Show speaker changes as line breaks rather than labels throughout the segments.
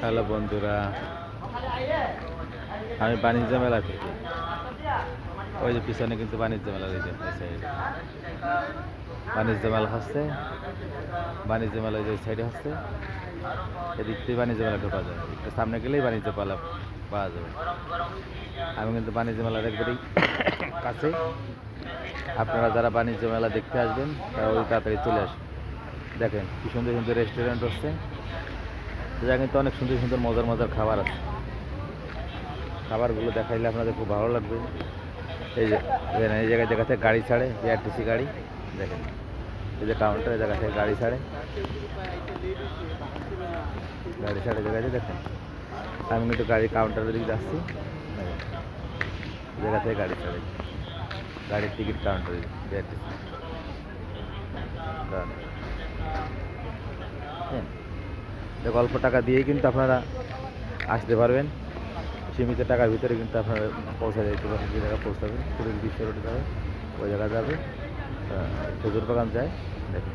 Hello বন্ধুরা, আমি বাণিজ্য মেলা থেকে। ওই যে পিছনে কিন্তু বাণিজ্য মেলা রয়েছে, বাণিজ্য মেলা হচ্ছে। বাণিজ্য মেলা ওই সাইডে হচ্ছে, এদিক থেকে বাণিজ্য মেলা ঢোকা যায়। একটু সামনে গেলেই বাণিজ্য মেলা পাওয়া যাবে। আমি কিন্তু বাণিজ্য মেলার একবারেই কাছে। আপনারা যারা বাণিজ্য মেলা দেখতে আসবেন তারা ওই তাড়াতাড়ি চলে আসবেন। দেখেন কি সুন্দর সুন্দর রেস্টুরেন্ট হচ্ছে, যা কিন্তু অনেক সুন্দর সুন্দর মজার মজার খাবার আছে। খাবারগুলো দেখাইলে আপনাদের খুব ভালো লাগবে। এই যে এই জায়গায় জায়গা থেকে গাড়ি ছাড়ে, বিআরটিসি গাড়ি। দেখেন এই যে কাউন্টার, এই জায়গা থেকে গাড়ি ছাড়ে, জায়গায় দেখেন। আমি কিন্তু গাড়ি কাউন্টারের দিকে যাচ্ছি, জায়গা থেকে গাড়ি ছাড়ে, গাড়ির টিকিট কাউন্টারে বিআরটিসি। অল্প টাকা দিয়েই কিন্তু আপনারা আসতে পারবেন। সীমিত টাকার ভিতরে কিন্তু আপনারা পৌঁছা যেতে পারেন। যে জায়গায় পৌঁছাবেন পুরীর বিশ্ব রোডে যাবে, ওই জায়গায় যাবে, খেজুর বাগান যায়। দেখেন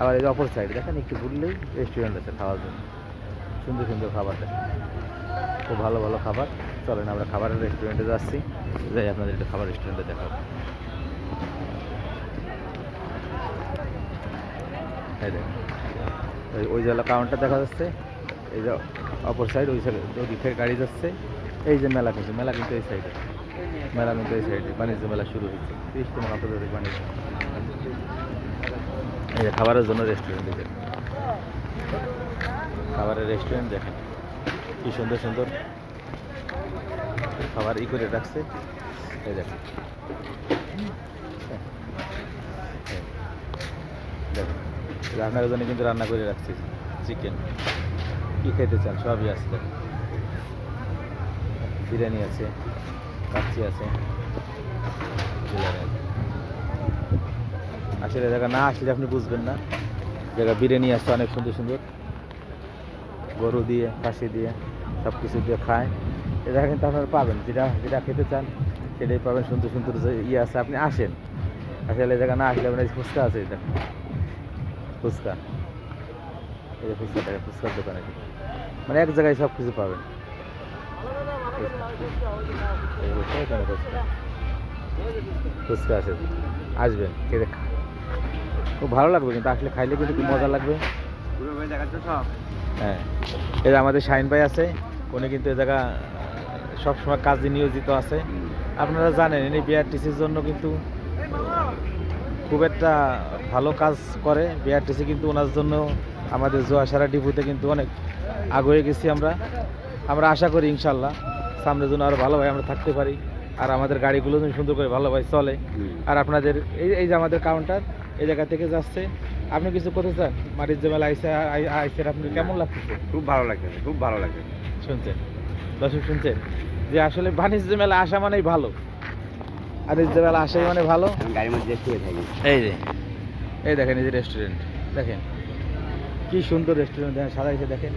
আবার এই যে অপর সাইড দেখেন, একটু ঘুরলেই রেস্টুরেন্ট আছে খাওয়ার জন্য। সুন্দর সুন্দর খাবার দেখেন, খুব ভালো ভালো খাবার। চলেন আমরা খাবারের রেস্টুরেন্টে যাচ্ছি, যাই আপনাদের একটু খাবার রেস্টুরেন্টে দেখাবো। এই দেখেন ওই যে কাউন্টার দেখা যাচ্ছে, এই যে অপর সাইড, ওই সাইড ওই থেকে গাড়ি যাচ্ছে। এই যে মেলা কিন্তু এই সাইডে, মেলা কিন্তু এই সাইডে বাণিজ্য মেলা শুরু হয়েছে। 30তম আন্তর্জাতিক বাণিজ্য। এই যে খাবারের জন্য রেস্টুরেন্ট দেখেন, খাবারের রেস্টুরেন্ট দেখেন কি সুন্দর সুন্দর খাবার করে রাখছে। এই দেখেন দেখেন রান্নার জন্য কিন্তু রান্না করে রাখছি। চিকেন কি খেতে চান সবই আছে। দেখেন বিরিয়ানি আছে, কাচ্চি আছে। আসলে জায়গা না আসলে আপনি বুঝবেন না। জায়গা বিরিয়ানি আছে অনেক সুন্দর সুন্দর, গরু দিয়ে, খাসি দিয়ে, সব কিছু দিয়ে খায়। এ জায়গা কিন্তু আপনারা পাবেন, যেটা যেটা খেতে চান সেটাই পাবেন। সুন্দর সুন্দর যে আছে, আপনি আসেন। আসলে এই জায়গা না আসলে আপনার ফুচকা আছে, এটা ফুচকা, এই যে ফুচকা থাকে, ফুচকার দোকানে মানে এক জায়গায় সব কিছু পাবেন। ফুচকা আছে, আসবেন খেতে, খুব ভালো লাগবে। কিন্তু আসলে খাইলে কিন্তু খুব মজা লাগবে। হ্যাঁ, এই যে আমাদের শাহিন ভাই আছে, উনি কিন্তু এ জায়গা সবসময় কাজে নিয়োজিত আছে। আপনারা জানেন ইনি বিআরটিসির জন্য কিন্তু খুব একটা ভালো কাজ করে। বিআরটিসি কিন্তু ওনার জন্য আমাদের জোয়াসারা ডিপুতে কিন্তু অনেক আগে গেছি আমরা আশা করি ইনশাল্লাহ সামনের জন্য আরও ভালোভাবে আমরা থাকতে পারি, আর আমাদের গাড়িগুলো যেন সুন্দর করে ভালোভাবে চলে। আর আপনাদের এই যে আমাদের কাউন্টার এই জায়গা থেকে যাচ্ছে। আপনি কিছু করতে চান? বাণিজ্য মেলা আইসের আপনি কেমন লাগতেছে?
খুব ভালো লাগছে, খুব ভালো লাগছে।
শুনছেন দর্শক, শুনছেন যে আসলে বাণিজ্য মেলা আসা মানেই ভালো, বাণিজ্য মেলা আসাই মানে ভালো।
গাড়ির মধ্যে শুয়ে থাকি।
এই দেখেন এই যে রেস্টুরেন্ট দেখেন কি সুন্দর রেস্টুরেন্ট দেখেন, সাজাইছে দেখেন।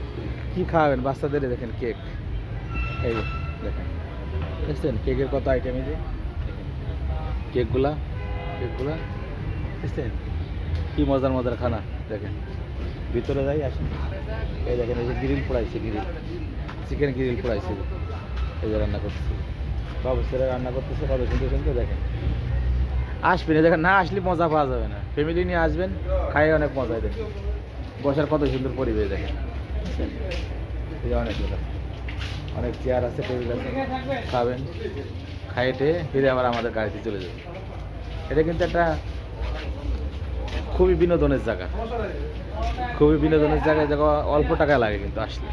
কি খাওয়াবেন বাচ্চাদের? দেখেন কেক, এই যে দেখেন, দেখছেন কেকের কত আইটেম। এই যে কেকগুলা দেখছেন কি মজার মজার খানা। দেখেন ভিতরে যাই, আসেন। এই দেখেন এই যে গ্রিল পোড়াইছে, চিকেন গ্রিল পোড়াইছে, এই যে রান্না করতেছে, বাবু ছেলে রান্না করতেছে কত সুন্দর সুন্দর। দেখেন আসবেন, এই দেখেন না আসলে মজা পাওয়া যাবে না। ফ্যামিলি নিয়ে আসবেন, খাই অনেক মজা। দেখেন বসার কত সুন্দর পরিবেশ, দেখেন অনেক চেয়ার আছে, টেবিল আছে, খাবেন, খাইতে ফিরে আবার আমাদের গাড়িতে চলে যাবে। এটা কিন্তু একটা খুবই বিনোদনের জায়গা, জায়গা অল্প টাকা লাগে কিন্তু আসলে,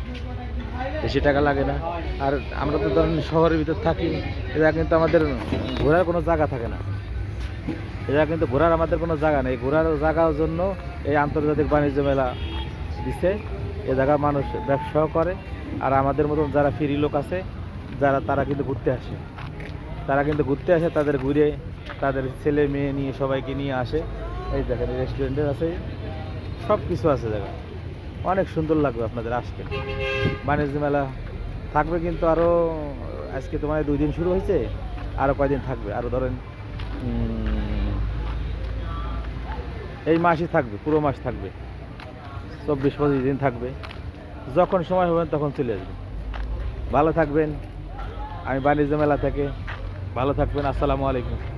বেশি টাকা লাগে না। আর আমরা তো ধরেন শহরের ভিতর থাকি, এটা কিন্তু আমাদের ঘোরার কোনো জায়গা থাকে না। এটা কিন্তু ঘোরার আমাদের কোনো জায়গা নেই। ঘোরার জায়গার জন্য এই আন্তর্জাতিক বাণিজ্য মেলা দিছে। এ জায়গা মানুষ ব্যবসাও করে, আর আমাদের মতন যারা ফ্রি লোক আছে তারা কিন্তু ঘুরতে আসে, তাদের ঘুরে তাদের ছেলে মেয়ে নিয়ে সবাইকে নিয়ে আসে। এই দেখেন রেস্টুরেন্টের আছে, সব কিছু আছে, জায়গা অনেক সুন্দর লাগবে আপনাদের আসতে। বাণিজ্য মেলা থাকবে কিন্তু আরও, আজকে তোমার 2 দিন শুরু হয়েছে, আরও কয়দিন থাকবে। আরও ধরেন এই মাসই থাকবে, পুরো মাস থাকবে। 24-25 দিন থাকবে। যখন সময় হবেন তখন চলে আসবেন। ভালো থাকবেন। আমি বাণিজ্য মেলা থেকে। ভালো থাকবেন। আসসালামু আলাইকুম।